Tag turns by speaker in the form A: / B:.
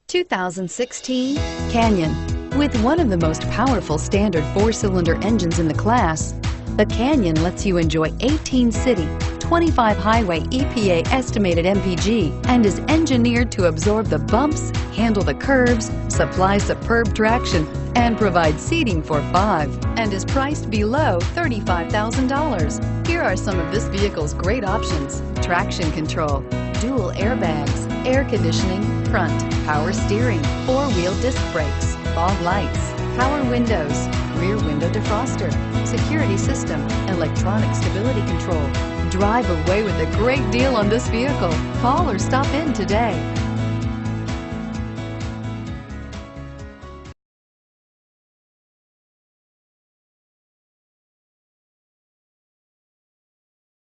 A: 2016 Canyon. With one of the most powerful standard four-cylinder engines in the class, the Canyon lets you enjoy 18 city, 25 highway EPA estimated MPG and is engineered to absorb the bumps, handle the curves, supply superb traction, and provide seating for 5, and is priced below $35,000. Here are some of this vehicle's great options: traction control, dual airbags, air conditioning, front, power steering, 4-wheel disc brakes, fog lights, power windows, rear window defroster, security system, electronic stability control. Drive away with a great deal on this vehicle. Call or stop in today.